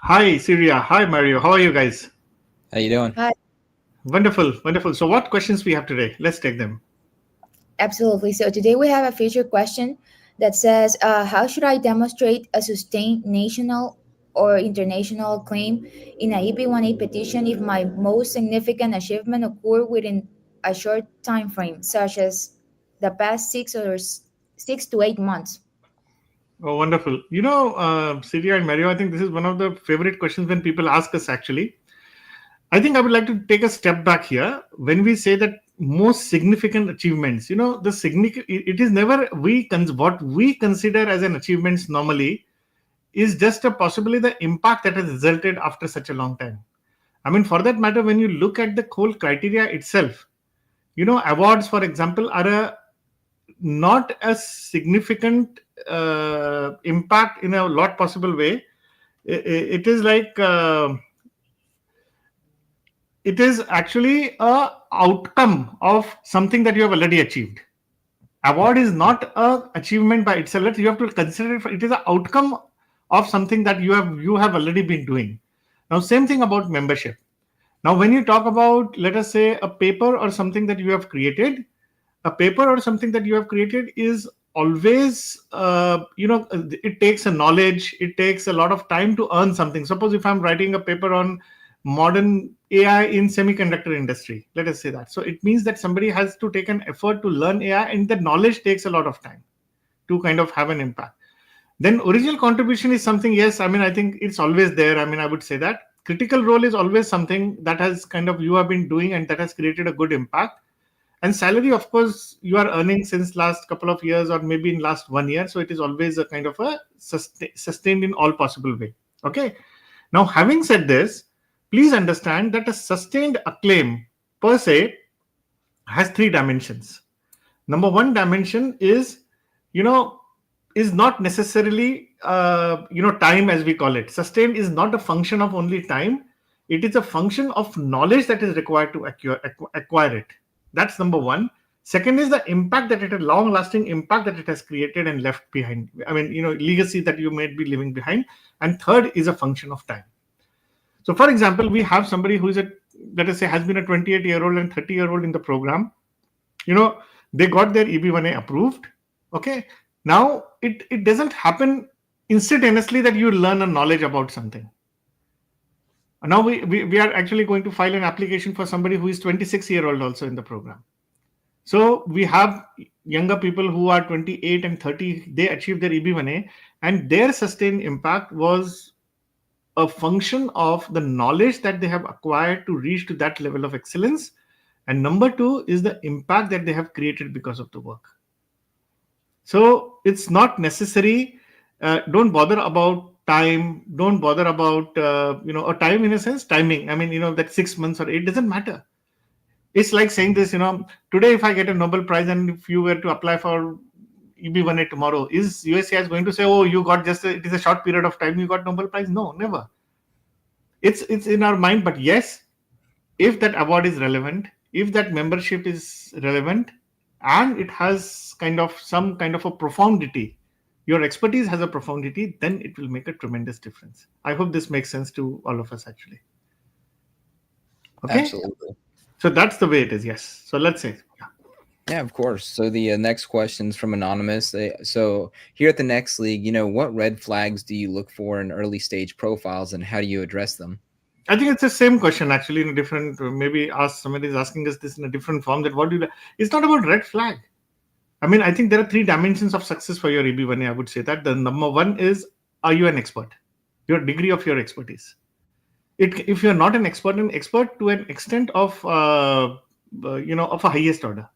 Hi, Syria. Hi, Mario. How are you guys? How you doing? Hi, Wonderful, wonderful. So, what questions we have today? Let's take them. absolutely. So today we have a feature question that says, how should I demonstrate a sustained national or international claim in a EB1A petition if my most significant achievement occur within a short time frame, such as the past 6 to 8 months? Oh, wonderful. Syria and Mario, I think this is one of the favorite questions when people ask us actually. I think I would like to take a step back here. When we say that most significant achievements, the significant, it is never what we consider as an achievements normally is just a possibly the impact that has resulted after such a long time. I mean, for that matter, when you look at the whole criteria itself, awards, for example, are not a significant impact in a lot possible way. It is like it is actually a outcome of something that you have already achieved. Award is not a achievement by itself. You have to consider it is an outcome of something that you have already been doing. Now, same thing about membership. Now, when you talk about, let us say, a paper or something that you have created, a paper or something that you have created is always, it takes a knowledge, it takes a lot of time to earn something. Suppose if I'm writing a paper on modern AI in semiconductor industry, let us say that. So it means that somebody has to take an effort to learn AI, and the knowledge takes a lot of time to kind of have an impact. Then original contribution is something, yes, I mean, I think it's always there. I mean, I would say that critical role is always something that has kind of you have been doing and that has created a good impact. And salary, of course, you are earning since last couple of years or maybe in last 1 year, so it is always a kind of a sustained in all possible way. Okay. Now, having said this, please understand that a sustained acclaim per se has three dimensions. Number one dimension is, you know is not necessarily time, as we call it. Sustained is not a function of only time. It is a function of knowledge that is required to acquire it. That's number one. Second is the impact that it a long lasting impact that it has created and left behind. I mean, legacy that you may be leaving behind. And third is a function of time. So for example, we have somebody who is let us say, has been a 28-year-old and 30-year-old in the program. They got their EB1A approved. Okay. Now it doesn't happen instantaneously that you learn a knowledge about something. Now we are actually going to file an application for somebody who is 26-year-old also in the program. So we have younger people who are 28 and 30. They achieved their EB1A, and their sustained impact was a function of the knowledge that they have acquired to reach to that level of excellence. And number two is the impact that they have created because of the work. So it's not necessary. Don't bother about time. Don't bother about a time, in a sense, timing. I mean, that 6 months or eight doesn't matter. It's like saying this. Today if I get a Nobel Prize and if you were to apply for EB1A tomorrow, is USCIS going to say, oh, you got it is a short period of time you got Nobel Prize? No, never. It's in our mind. But yes, if that award is relevant, if that membership is relevant, and it has some kind of a profundity, your expertise has a profundity, then it will make a tremendous difference. I hope this makes sense to all of us actually. Okay. Absolutely. So that's the way it is. Yes. So let's say, yeah. Yeah, of course. So the next question's from Anonymous. So here at the Next League, what red flags do you look for in early stage profiles, and how do you address them? I think it's the same question actually in a different, maybe somebody is asking us this in a different form, that what do you, it's not about red flag. I mean, I think there are three dimensions of success for your EB1A. I would say that the number one is, are you an expert? Your degree of your expertise. If you're not an expert to an extent of, of a highest order.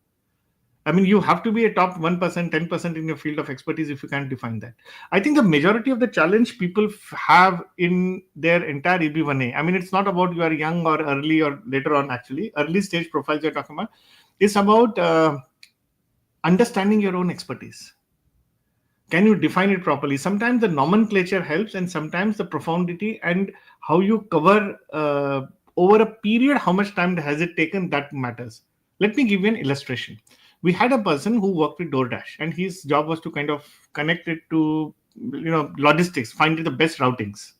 I mean, you have to be a top 1%, 10% in your field of expertise if you can't define that. I think the majority of the challenge people have in their entire EB1A, I mean, it's not about you are young or early or later on actually. Early stage profiles you're talking about. It's about understanding your own expertise. Can you define it properly? Sometimes the nomenclature helps, and sometimes the profundity and how you cover over a period, how much time has it taken, that matters. Let me give you an illustration. We had a person who worked with DoorDash, and his job was to kind of connect it to logistics, find the best routings.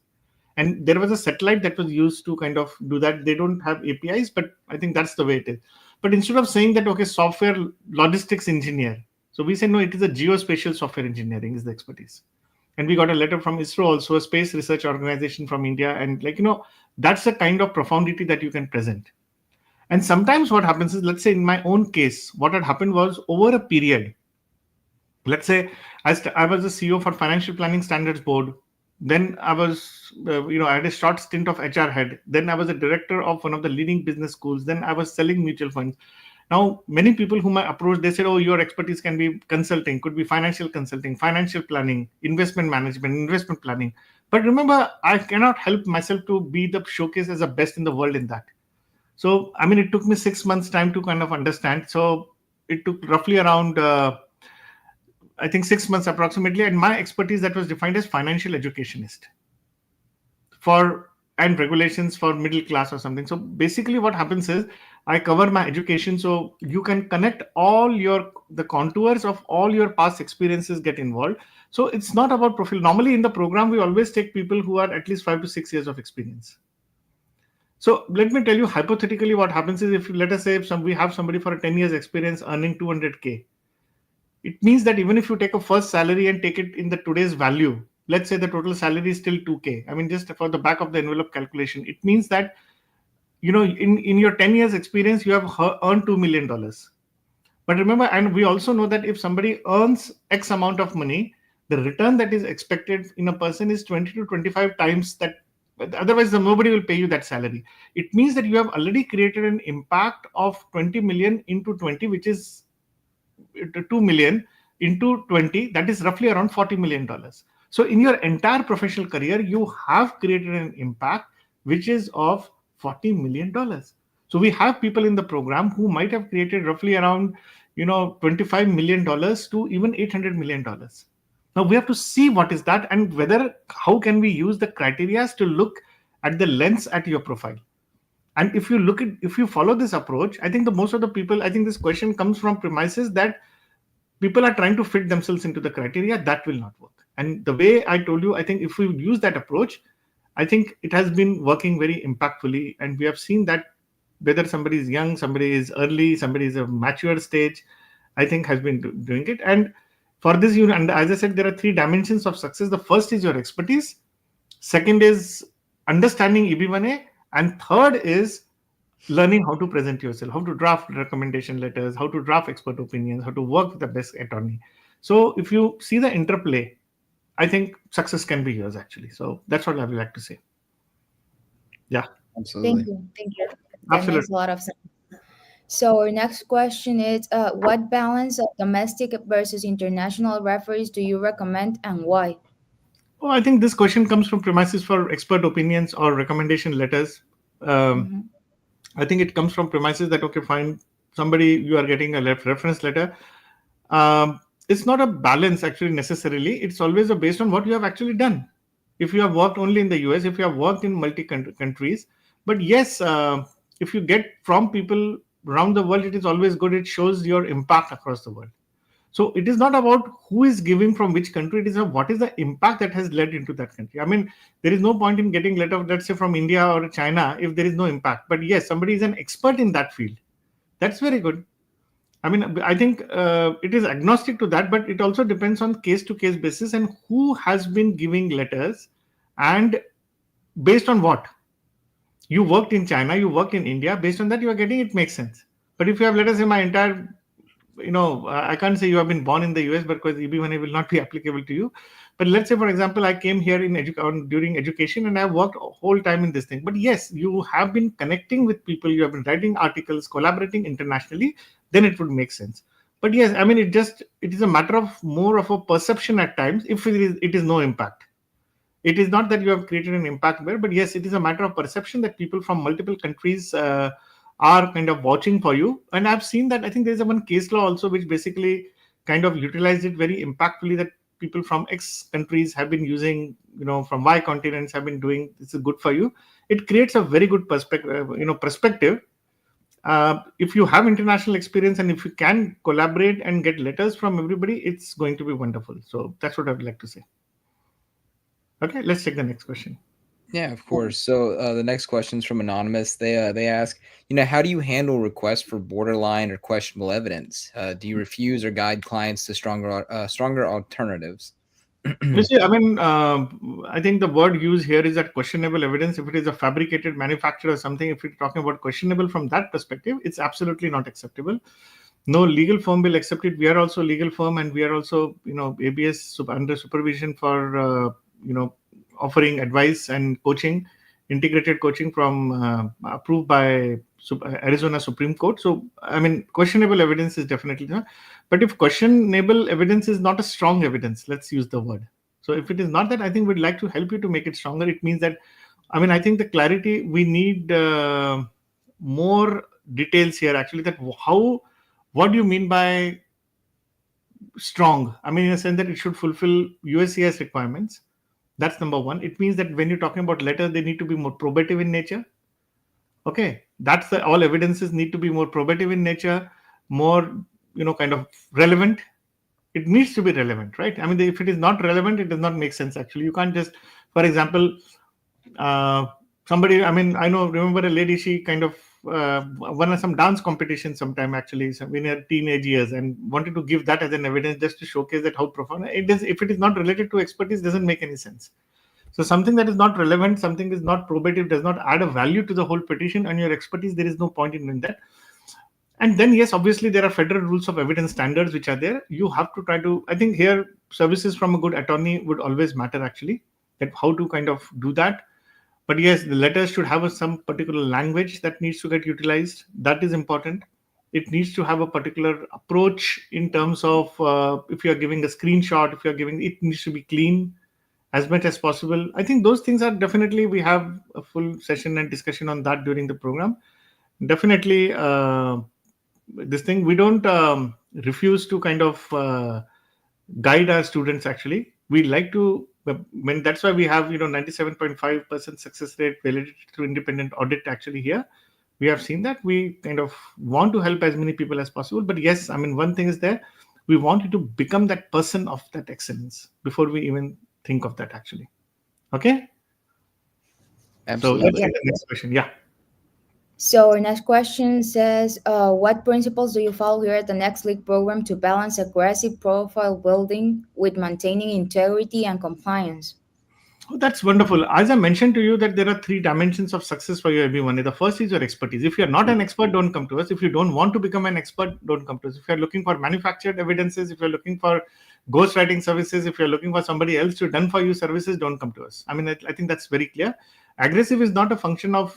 And there was a satellite that was used to kind of do that. They don't have APIs, but I think that's the way it is. But instead of saying that, okay, software logistics engineer, so we say no, it is a geospatial software engineering is the expertise. And we got a letter from ISRO, also a space research organization from India, and that's the kind of profundity that you can present. And sometimes what happens is, let's say in my own case, what had happened was over a period. Let's say I was the CEO for Financial Planning Standards Board. Then I was, I had a short stint of HR head. Then I was a director of one of the leading business schools. Then I was selling mutual funds. Now, many people whom I approached, they said, oh, your expertise can be consulting, could be financial consulting, financial planning, investment management, investment planning. But remember, I cannot help myself to be the showcase as the best in the world in that. So, I mean, it took me 6 months time to kind of understand. So it took roughly around, I think 6 months approximately. And my expertise that was defined as financial educationist for and regulations for middle class or something. So basically what happens is I cover my education, so you can connect all the contours of all your past experiences get involved. So it's not about profile. Normally in the program we always take people who are at least 5 to 6 years of experience. So let me tell you hypothetically what happens is, if let us say if we have somebody for a 10 years experience earning 200K, it means that even if you take a first salary and take it in the today's value, let's say the total salary is still 2K. I mean, just for the back of the envelope calculation, it means that, in your 10 years experience, you have earned $2 million. But remember, and we also know that if somebody earns X amount of money, the return that is expected in a person is 20 to 25 times that. Otherwise, nobody will pay you that salary. It means that you have already created an impact of 20 million into 20, which is 2 million into 20, that is roughly around $40 million. So in your entire professional career, you have created an impact which is of $40 million. So we have people in the program who might have created roughly around, $25 million to even $800 million. Now we have to see what is that, and how can we use the criteria to look at the lens at your profile. And if you follow this approach, I think most of the people, I think this question comes from premises that people are trying to fit themselves into the criteria. That will not work. And the way I told you, I think if we use that approach, I think it has been working very impactfully. And we have seen that whether somebody is young, somebody is early, somebody is a mature stage, I think has been doing it. And for this, and as I said, there are 3 dimensions of success. The first is your expertise. Second is understanding EB1A. And third is learning how to present yourself, how to draft recommendation letters, how to draft expert opinions, how to work with the best attorney. So if you see the interplay, I think success can be yours actually. So that's what I would like to say. Yeah. Absolutely. Thank you. That Absolutely. makes a lot of sense. So our next question is, what balance of domestic versus international referees do you recommend and why? Oh, I think this question comes from premises for expert opinions or recommendation letters. Mm-hmm. I think it comes from premises that, okay, fine, somebody, you are getting a reference letter. It's not a balance actually necessarily. It's always based on what you have actually done. If you have worked only in the US, if you have worked in countries, but yes, if you get from people around the world, it is always good. It shows your impact across the world. So it is not about who is giving from which country. It is what is the impact that has led into that country. I mean, there is no point in getting letter, let's say from India or China, if there is no impact. But yes, somebody is an expert in that field. That's very good. I mean, I think it is agnostic to that, but it also depends on case to case basis and who has been giving letters and based on what. You worked in China, you work in India, based on that you are getting, it makes sense. But if you have letters in my entire, I can't say you have been born in the US because EB1A will not be applicable to you. But let's say, for example, I came here during education and I worked a whole time in this thing. But yes, you have been connecting with people, you have been writing articles, collaborating internationally, then it would make sense. But yes, I mean, it is a matter of more of a perception at times if it is no impact. It is not that you have created an impact there, but yes, it is a matter of perception that people from multiple countries are kind of watching for you. And I've seen that, I think there's one case law also which basically kind of utilized it very impactfully, that people from X countries have been using, from Y continents have been doing, this is good for you. It creates a very good perspective. If you have international experience and if you can collaborate and get letters from everybody, it's going to be wonderful. So that's what I would like to say. Okay, let's take the next question. Yeah, of course. So the next question is from anonymous. They ask, how do you handle requests for borderline or questionable evidence? Do you refuse or guide clients to stronger alternatives? You see, I mean, I think the word used here is that questionable evidence. If it is a fabricated manufacture or something, if you're talking about questionable from that perspective, it's absolutely not acceptable. No legal firm will accept it. We are also a legal firm, and we are also, ABS under supervision for, offering advice and coaching, integrated coaching from approved by Arizona Supreme Court. So, I mean, questionable evidence is definitely not. But if questionable evidence is not a strong evidence, let's use the word. So if it is not that, I think we'd like to help you to make it stronger. It means that, I mean, I think the clarity we need more details here actually, that how, what do you mean by strong? I mean, in a sense that it should fulfill USCIS requirements. That's number one. It means that when you're talking about letters, they need to be more probative in nature. Okay, that's the all evidences need to be more probative in nature, more kind of relevant. It needs to be relevant, right? I mean, if it is not relevant, it does not make sense. Actually, you can't just, for example, uh, somebody. I mean, I know. Remember a lady? She kind of won some dance competition sometime actually in her teenage years, and wanted to give that as an evidence just to showcase that how profound it is. If it is not related to expertise, doesn't make any sense. So something that is not relevant, something is not probative, does not add a value to the whole petition and your expertise, there is no point in doing that. And then, yes, obviously, there are federal rules of evidence standards which are there. You have to try to, I think here, services from a good attorney would always matter, actually, that how to kind of do that. But yes, the letters should have some particular language that needs to get utilized. That is important. It needs to have a particular approach in terms of if you're giving a screenshot, if you're giving, it needs to be clean as much as possible. I think those things are definitely, we have a full session and discussion on that during the program. Definitely, this thing we don't refuse to kind of guide our students. Actually, we like to. When that's why we have 97.5% success rate validated through independent audit. Actually, here we have seen that we kind of want to help as many people as possible. But yes, I mean, one thing is there. We want you to become that person of that excellence before we even think of that. Actually, okay. So let's Absolutely. Yeah. take the next question. Yeah. So our next question says, what principles do you follow here at the Next League program to balance aggressive profile building with maintaining integrity and compliance? Oh, that's wonderful. As I mentioned to you, that there are three dimensions of success for you, everyone. The first is your expertise. If you're not an expert, don't come to us. If you don't want to become an expert, don't come to us. If you're looking for manufactured evidences, if you're looking for ghostwriting services, if you're looking for somebody else to done for you services, don't come to us. I mean, I think that's very clear. Aggressive is not a function of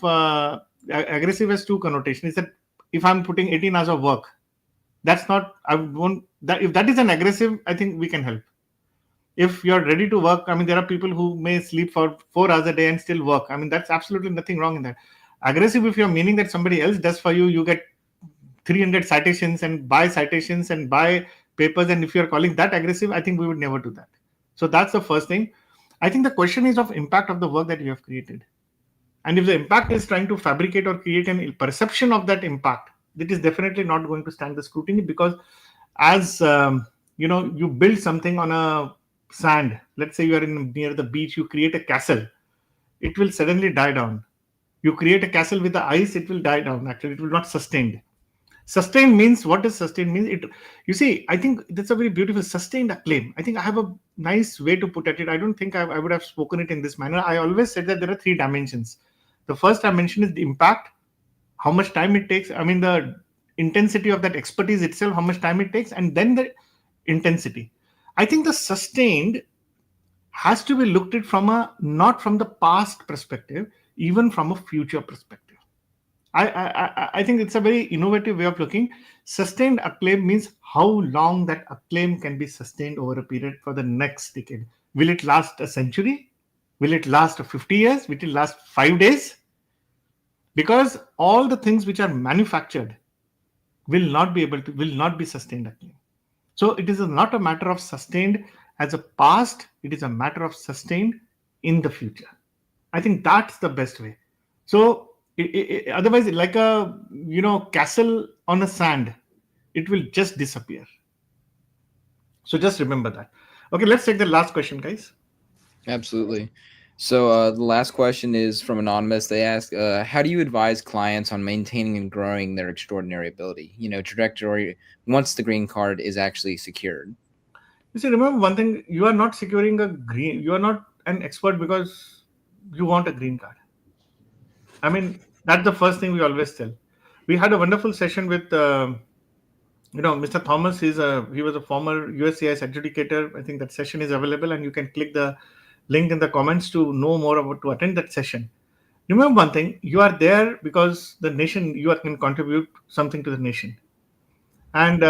aggressive has two connotations. Is that if I'm putting 18 hours of work, that's not. I won't. That if that is an aggressive, I think we can help. If you're ready to work, I mean, there are people who may sleep for 4 hours a day and still work. I mean, that's absolutely nothing wrong in that. Aggressive, if you're meaning that somebody else does for you, you get 300 citations and buy papers, and if you're calling that aggressive, I think we would never do that. So that's the first thing. I think the question is of impact of the work that you have created. And if the impact is trying to fabricate or create an perception of that impact, it is definitely not going to stand the scrutiny, because as you build something on a sand. Let's say you are near the beach, you create a castle, it will suddenly die down. You create a castle with the ice, it will die down. Actually, it will not sustain. Sustained means, what does sustained mean? It, you see, I think that's a very beautiful sustained acclaim. I think I have a nice way to put it. I don't think I would have spoken it in this manner. I always said that there are three dimensions. The first dimension is the impact, how much time it takes. I mean, the intensity of that expertise itself, how much time it takes, and then the intensity. I think the sustained has to be looked at from a not from the past perspective, even from a future perspective. I think it's a very innovative way of looking. Sustained acclaim means how long that acclaim can be sustained over a period for the next decade. Will it last a century? Will it last 50 years? Will it last 5 days? Because all the things which are manufactured will not be sustained acclaim. So it is not a matter of sustained as a past, it is a matter of sustained in the future. I think that's the best way. So otherwise, like a castle on a sand, it will just disappear. So just remember that. Okay, let's take the last question, guys. Absolutely. So the last question is from Anonymous. They ask, how do you advise clients on maintaining and growing their extraordinary ability? Trajectory once the green card is actually secured. You see, remember one thing: you are not securing a green. You are not an expert because you want a green card. I mean, that's the first thing we always tell. We had a wonderful session with Mr. Thomas. He was a former USCIS adjudicator. I think that session is available, and you can click the link in the comments to know more about to attend that session. Remember one thing: you are there because the nation. Can contribute something to the nation, and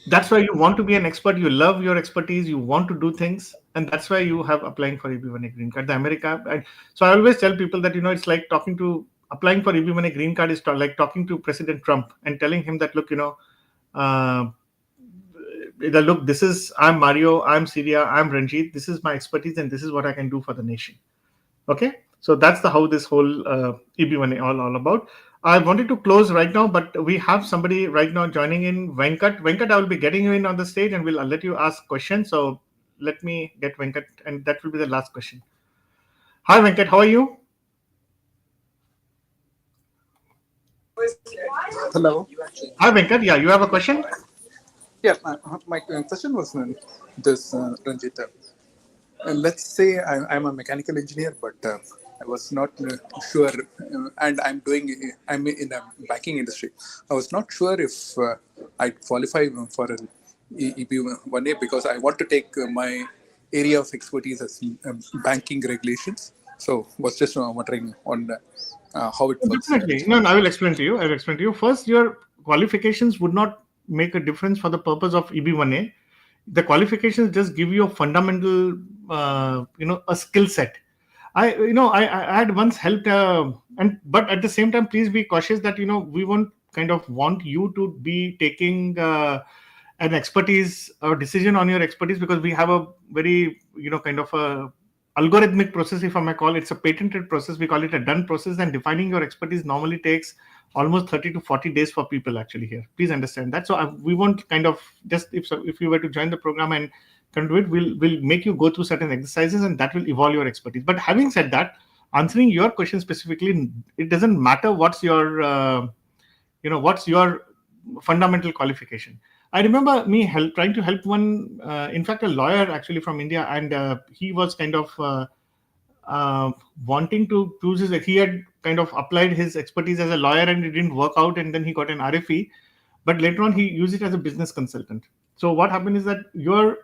that's why you want to be an expert. You love your expertise. You want to do things, and that's why you have applying for EB1A green card. The America. So I always tell people that it's like talking to applying for EB1A green card is like talking to President Trump and telling him that look, uh, look, this is I'm Mario, I'm Syria, I'm Ranjeet. This is my expertise, and this is what I can do for the nation. Okay, so that's the how this whole EB1A all about. I wanted to close right now, but we have somebody right now joining in. Venkat, I will be getting you in on the stage, and I'll let you ask questions. So let me get Venkat, and that will be the last question. Hi, Venkat, how are you? Hello. Hi, Venkat. Yeah, you have a question? Yeah, my question was this, Ranjit. Let's say I'm a mechanical engineer, but I was not sure, and I'm in a banking industry. I was not sure if I'd qualify for an EB1A because I want to take my area of expertise as banking regulations. So was just wondering on how it works. Definitely. No, I will explain to you. I will explain to you. First, your qualifications would not make a difference for the purpose of EB1A. The qualifications just give you a fundamental, a skill set. I had once helped, but at the same time, please be cautious that we won't kind of want you to be taking an expertise or decision on your expertise because we have a very kind of a algorithmic process, if I may call it. It's a patented process. We call it a done process, and defining your expertise normally takes almost 30 to 40 days for people actually here. Please understand that. So we won't kind of just if you were to join the program and can do it, we'll make you go through certain exercises, and that will evolve your expertise. But having said that, answering your question specifically, it doesn't matter what's your what's your fundamental qualification. I remember me trying to help one, in fact, a lawyer actually from India, and he was kind of wanting to choose his. He had kind of applied his expertise as a lawyer, and it didn't work out, and then he got an RFE. But later on, he used it as a business consultant. So what happened is that your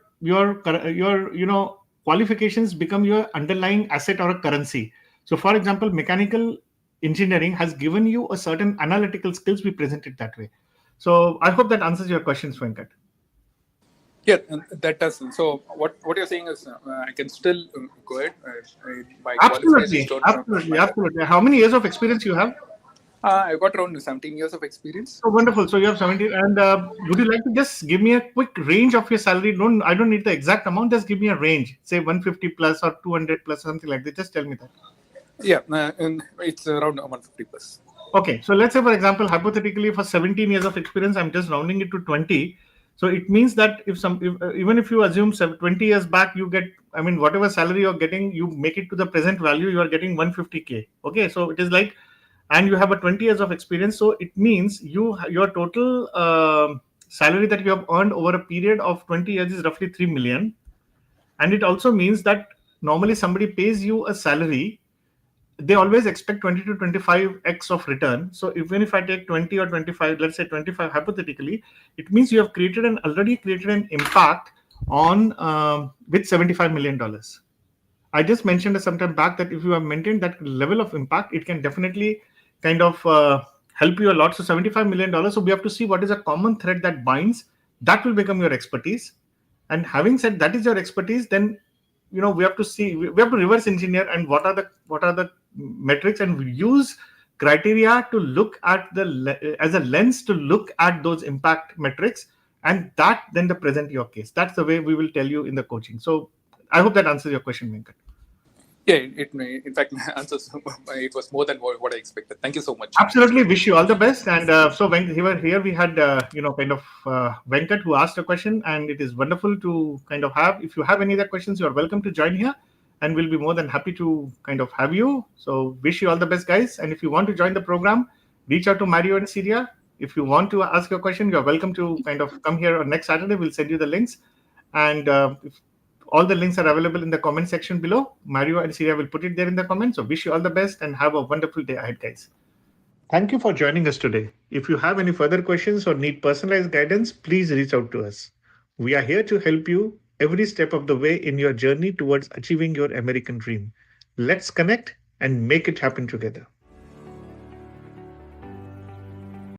qualifications become your underlying asset or a currency. So, for example, mechanical engineering has given you a certain analytical skills. We present it that way. So I hope that answers your questions, Venkat. Yeah, that does. So what you're saying is I can still go ahead. My qualifications don't Absolutely. matter. How many years of experience you have? I've got around 17 years of experience. Oh, wonderful. So you have 17. And would you like to just give me a quick range of your salary? I don't need the exact amount. Just give me a range. Say 150 plus or 200 plus, something like that. Just tell me that. Yeah, and it's around 150 plus. Okay. So let's say, for example, hypothetically, for 17 years of experience, I'm just rounding it to 20. So it means that even if you assume 20 years back, you get, I mean, whatever salary you're getting, you make it to the present value, you are getting 150K. Okay. So it is like, and you have a 20 years of experience. So it means your total salary that you have earned over a period of 20 years is roughly 3 million. And it also means that normally somebody pays you a salary, they always expect 20 to 25x of return. So even if I take 20 or 25, let's say 25 hypothetically, it means you have already created an impact on with $75 million. I just mentioned some time back that if you have maintained that level of impact, it can definitely kind of help you a lot. So $75 million. So we have to see what is a common thread that binds. That will become your expertise. And having said that is your expertise, then we have to see, we have to reverse engineer and what are the metrics, and we use criteria to look at as a lens to look at those impact metrics, and that then the present your case. That's the way we will tell you in the coaching. So I hope that answers your question, Venkat. Yeah, it may, in fact, answers. It was more than what I expected. Thank you so much. Absolutely, wish you all the best. And so here we had kind of Venkat who asked a question, and it is wonderful to kind of have. If you have any other questions, you are welcome to join here. and we'll be more than happy to kind of have you. So wish you all the best, guys. And if you want to join the program, reach out to Mario and Syria. If you want to ask your question, you're welcome to kind of come here on next Saturday. We'll send you the links. And all the links are available in the comment section below. Mario and Syria will put it there in the comments. So wish you all the best and have a wonderful day ahead, guys. Thank you for joining us today. If you have any further questions or need personalized guidance, please reach out to us. We are here to help you every step of the way in your journey towards achieving your American dream. Let's connect and make it happen together.